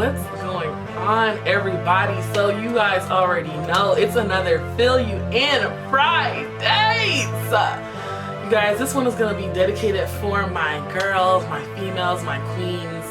What's going on, everybody? So you guys already know it's another Fill You In Fridays. You guys, this one is going to be dedicated for my girls, my females, my queens,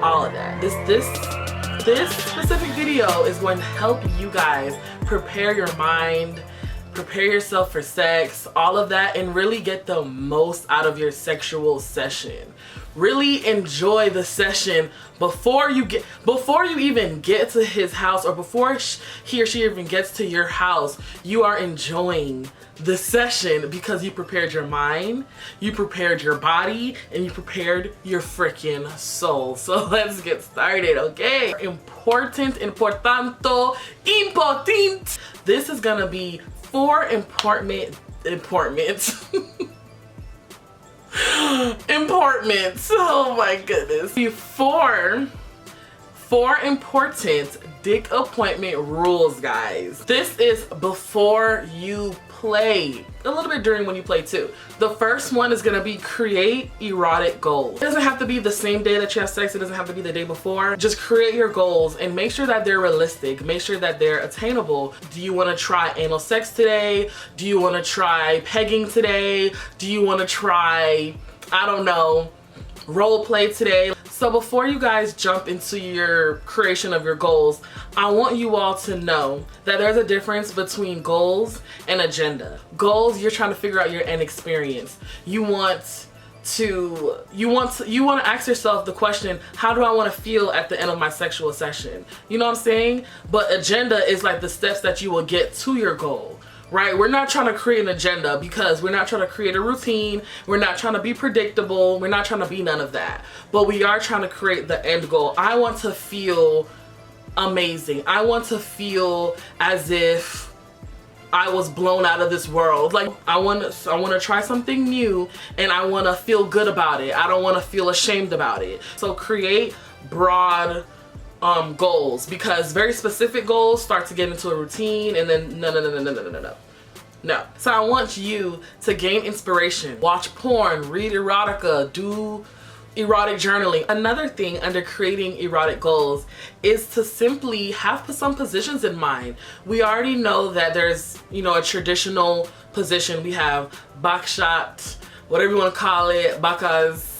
all of that. This specific video is going to help you guys prepare your mind, prepare yourself for sex, all of that, and really get the most out of your sexual session. Really enjoy the session before you even get to his house, or before he or she even gets to your house. You are enjoying the session because you prepared your mind, you prepared your body, and you prepared your freaking soul. So let's get started, okay? Importante. This is gonna be 4 important oh my goodness. Four important dick appointment rules, guys. This is before you play, a little bit during when you play too. The first one is gonna be create erotic goals. It doesn't have to be the same day that you have sex. It doesn't have to be the day before. Just create your goals and make sure that they're realistic. Make sure that they're attainable. Do you want to try anal sex today? Do you want to try pegging today? Do you want to try, I don't know, role play today? So before you guys jump into your creation of your goals, I want you all to know that there's a difference between goals and agenda. Goals, you're trying to figure out your end experience. You want to ask yourself the question, how do I want to feel at the end of my sexual session? You know what I'm saying? But agenda is like the steps that you will get to your goal. Right? We're not trying to create an agenda because we're not trying to create a routine. We're not trying to be predictable. We're not trying to be none of that. But we are trying to create the end goal. I want to feel amazing. I want to feel as if I was blown out of this world. Like I want to try something new and I want to feel good about it. I don't want to feel ashamed about it. So create broad goals, because very specific goals start to get into a routine, and then no. So I want you to gain inspiration, watch porn, read erotica, do erotic journaling. Another thing under creating erotic goals is to simply have some positions in mind. We already know that there's, you know, a traditional position. We have backshot, whatever you want to call it, bakas,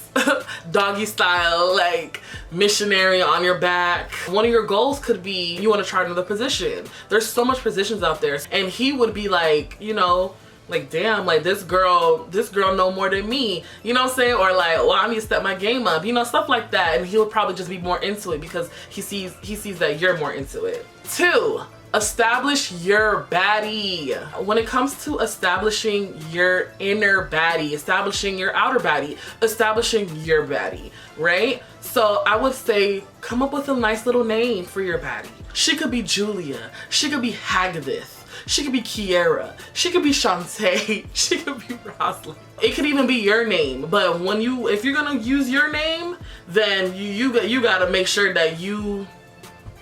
doggy style, like missionary on your back. One of your goals could be you want to try another position. There's so much positions out there, and he would be like, you know, like, damn, like this girl know more than me, you know what I'm saying? Or like, well, I need to step my game up, you know, stuff like that. And he'll probably just be more into it because he sees that you're more into it. 2, establish your baddie. When it comes to establishing your inner baddie, establishing your outer baddie, establishing your baddie, right? So I would say come up with a nice little name for your baddie. She could be Julia, she could be Hagadith, she could be Kiera, she could be Shantae, she could be Rosalind. It could even be your name, but if you're gonna use your name, then you gotta make sure that you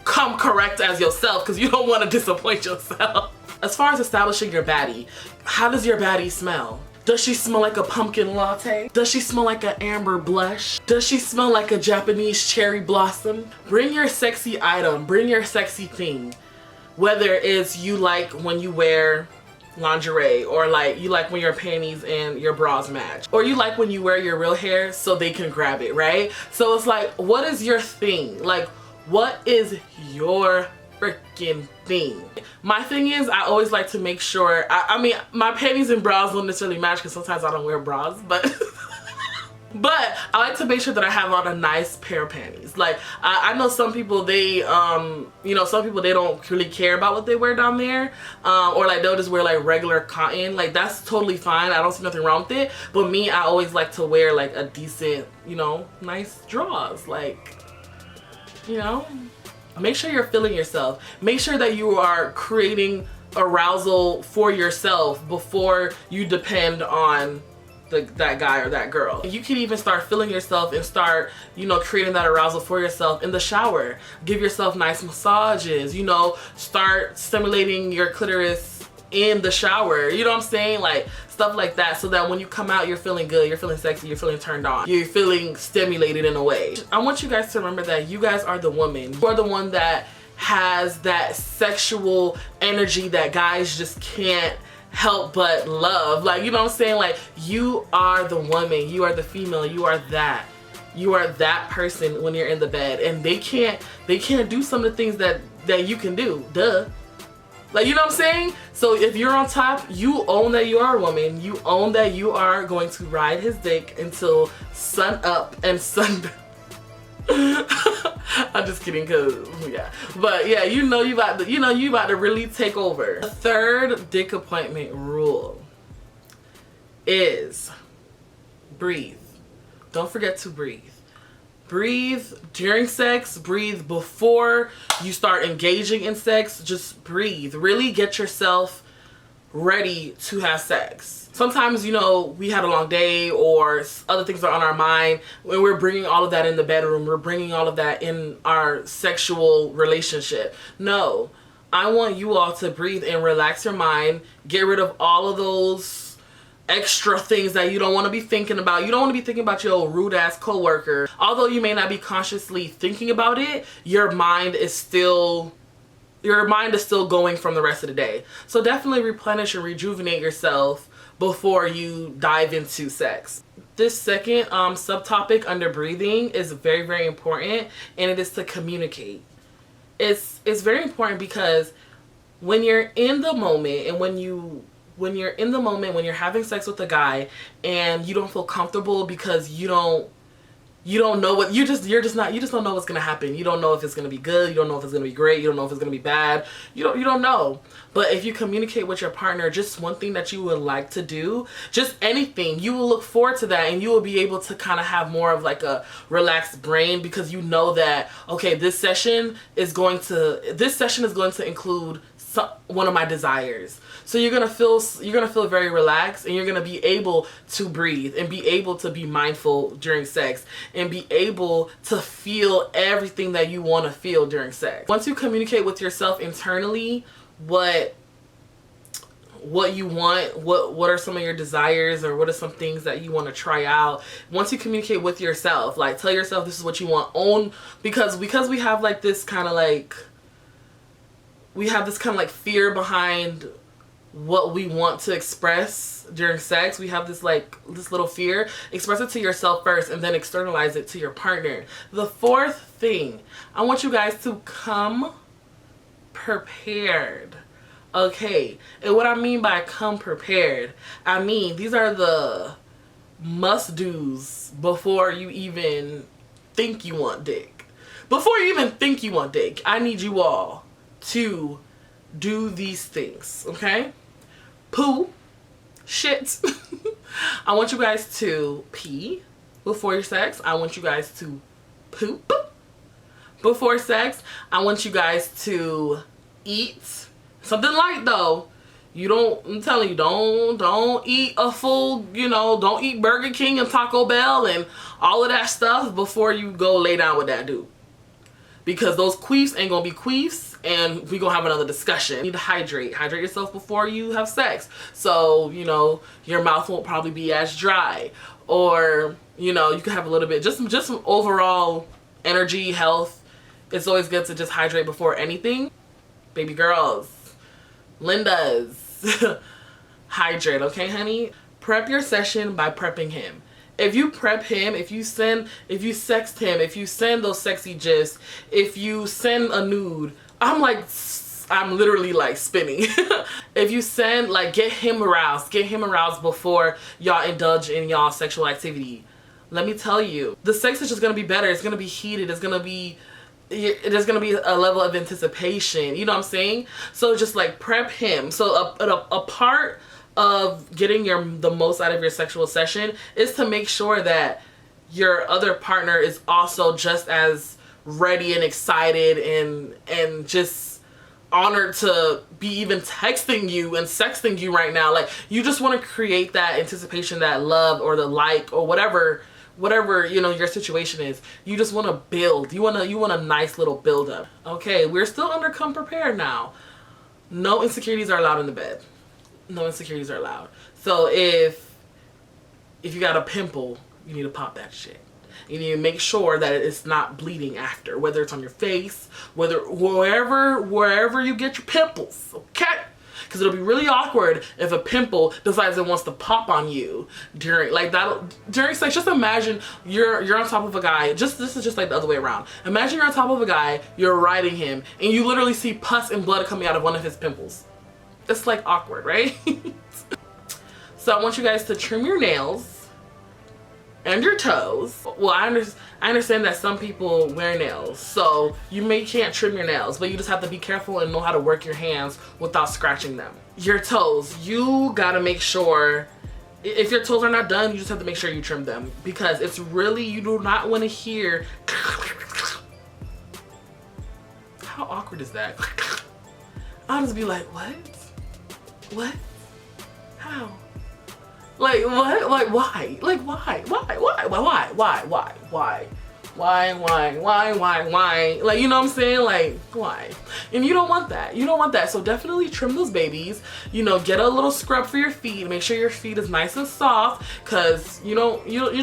come correct as yourself, because you don't want to disappoint yourself. As far as establishing your baddie, how does your baddie smell? Does she smell like a pumpkin latte? Does she smell like an amber blush? Does she smell like a Japanese cherry blossom? Bring your sexy item, bring your sexy thing. Whether it's you like when you wear lingerie, or like you like when your panties and your bras match, or you like when you wear your real hair so they can grab it, right? So it's like, what is your thing? Like, what is your freaking thing? My thing is, I always like to make sure, I mean, my panties and bras don't necessarily match because sometimes I don't wear bras, but but I like to make sure that I have on a nice pair of panties. Like, I know some people, they, you know, some people, they don't really care about what they wear down there, or like they'll just wear like regular cotton. Like, that's totally fine. I don't see nothing wrong with it. But me, I always like to wear like a decent, you know, nice drawers. Like, you know, make sure you're feeling yourself. Make sure that you are creating arousal for yourself before you depend on that guy or that girl. You can even start feeling yourself and start, you know, creating that arousal for yourself in the shower. Give yourself nice massages, you know, start stimulating your clitoris in the shower, you know what I'm saying? Like, stuff like that, so that when you come out, you're feeling good, you're feeling sexy, you're feeling turned on, you're feeling stimulated in a way. I want you guys to remember that you guys are the woman. You are the one that has that sexual energy that guys just can't help but love. Like, you know what I'm saying? Like, you are the woman, you are the female, you are that. You are that person when you're in the bed, and they can't do some of the things that you can do. Duh. Like, you know what I'm saying? So if you're on top, you own that you are a woman. You own that you are going to ride his dick until sun up and sun down. I'm just kidding, cause yeah. But yeah, you know you about to really take over. The third dick appointment rule is breathe. Don't forget to breathe. Breathe during sex, breathe before you start engaging in sex. Just breathe. Really get yourself ready to have sex. Sometimes, you know, we had a long day or other things are on our mind, when we're bringing all of that in the bedroom, we're bringing all of that in our sexual relationship. No, I want you all to breathe and relax your mind, get rid of all of those extra things that you don't want to be thinking about. You don't want to be thinking about your rude ass coworker. Although you may not be consciously thinking about it, your mind is still going from the rest of the day. So definitely replenish and rejuvenate yourself before you dive into sex. This second subtopic under breathing is very, very important, and it is to communicate. It's very important because when you're in the moment, and when you're having sex with a guy and you don't feel comfortable because you don't know what, you just don't know what's gonna happen. You don't know if it's gonna be good, you don't know if it's gonna be great, you don't know if it's gonna be bad, you don't know. But if you communicate with your partner just one thing that you would like to do, just anything, you will look forward to that, and you will be able to kind of have more of like a relaxed brain, because you know that, okay, this session is going to include one of my desires. So you're gonna feel very relaxed, and you're gonna be able to breathe and be able to be mindful during sex and be able to feel everything that you want to feel during sex. Once you communicate with yourself internally what you want, what are some of your desires, or what are some things that you want to try out. Once you communicate with yourself, like tell yourself this is what you want, because we have like this kind of like fear behind what we want to express during sex. We have this little fear. Express it to yourself first, and then externalize it to your partner. The fourth thing, I want you guys to come prepared. Okay, and what I mean by come prepared, I mean these are the must-dos before you even think you want dick. Before you even think you want dick, I need you all to do these things, okay? Poo, shit. I want you guys to pee before your sex. I want you guys to poop before sex. I want you guys to eat something light though. I'm telling you, don't eat a full, don't eat Burger King and Taco Bell and all of that stuff before you go lay down with that dude. Because those queefs ain't gonna be queefs, and we gonna have another discussion. You need to hydrate yourself before you have sex, so your mouth won't probably be as dry, or you can have a little bit, just some overall energy, health. It's always good to just hydrate before anything. Baby girls, Lindas, hydrate, okay honey? Prep your session by prepping him. If you prep him, if you sext him, if you send those sexy gifs, if you send a nude, I'm literally like spinning. If you send, get him aroused before y'all indulge in y'all sexual activity. Let me tell you, the sex is just gonna be better. It's gonna be heated. There's gonna be a level of anticipation. You know what I'm saying? So just prep him. So a part of getting the most out of your sexual session is to make sure that your other partner is also just as ready and excited and just honored to be even texting you and sexting you right now. You just want to create that anticipation, that love, or the or whatever your situation is. You just want to build. You want a nice little build up. Okay, we're still under come prepared now. No insecurities are allowed in the bed. No insecurities are allowed. So if you got a pimple, you need to pop that shit. You need to make sure that it's not bleeding after, whether it's on your face, wherever you get your pimples, okay? Because it'll be really awkward if a pimple decides it wants to pop on you during sex. Just imagine you're on top of a guy. This is just like the other way around. Imagine you're on top of a guy, you're riding him, and you literally see pus and blood coming out of one of his pimples. It's like awkward, right? So I want you guys to trim your nails and your toes. Well, I understand that some people wear nails, so you can't trim your nails, but you just have to be careful and know how to work your hands without scratching them. Your toes, you gotta make sure, if your toes are not done, you just have to make sure you trim them, because it's really, you do not want to hear. How awkward is that? I'll just be like, what? How? Like, what? Like, why? Like, why? Why? Like, you know what I'm saying? Like, why? And you don't want that. You don't want that. So definitely trim those babies. You know, get a little scrub for your feet. Make sure your feet is nice and soft, because you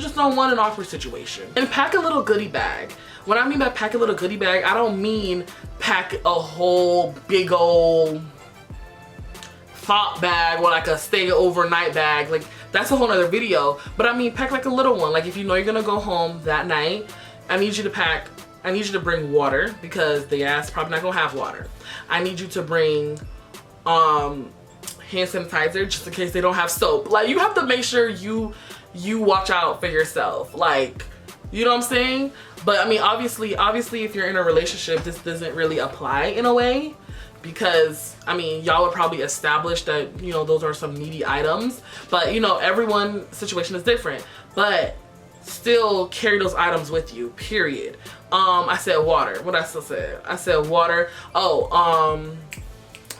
just don't want an awkward situation. And pack a little goodie bag. What I mean by pack a little goodie bag, I don't mean pack a whole big old thought bag or like a stay overnight bag. Like, that's a whole nother video. But I mean, pack like a little one. Like, if you know you're gonna go home that night, I need you to bring water, because the ass probably not gonna have water. I need you to bring hand sanitizer, just in case they don't have soap. Like, you have to make sure you watch out for yourself. Like, you know what I'm saying? But I mean, obviously if you're in a relationship, this doesn't really apply in a way, because I mean, y'all would probably establish that, you know, those are some needy items, but you know, everyone's situation is different. But still carry those items with you, period. I said water. What I still said? I said water. Oh,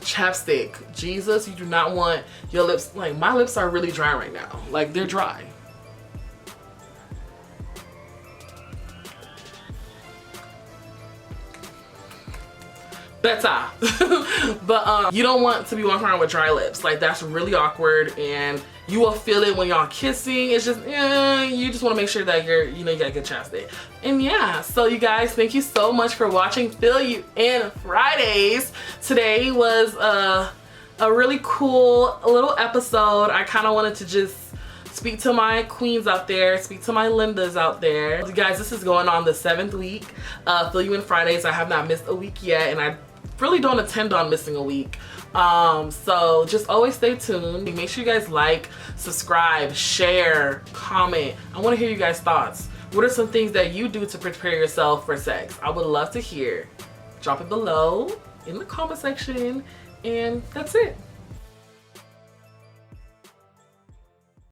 chapstick. Jesus, you do not want your lips, like my lips are really dry right now. Like, they're dry. Better. But you don't want to be walking around with dry lips. Like, that's really awkward, and you will feel it when y'all kissing. It's just, you just want to make sure that you got good chapstick. And yeah, so you guys, thank you so much for watching Fill You In Fridays. Today was a really cool little episode. I kind of wanted to just speak to my queens out there, speak to my Lindas out there. You guys, this is going on the 7th week. Fill You In Fridays. I have not missed a week yet, and I really don't intend on missing a week. So just always stay tuned. Make sure you guys like, subscribe, share, comment. I want to hear you guys' thoughts. What are some things that you do to prepare yourself for sex? I would love to hear. Drop it below in the comment section, and that's it.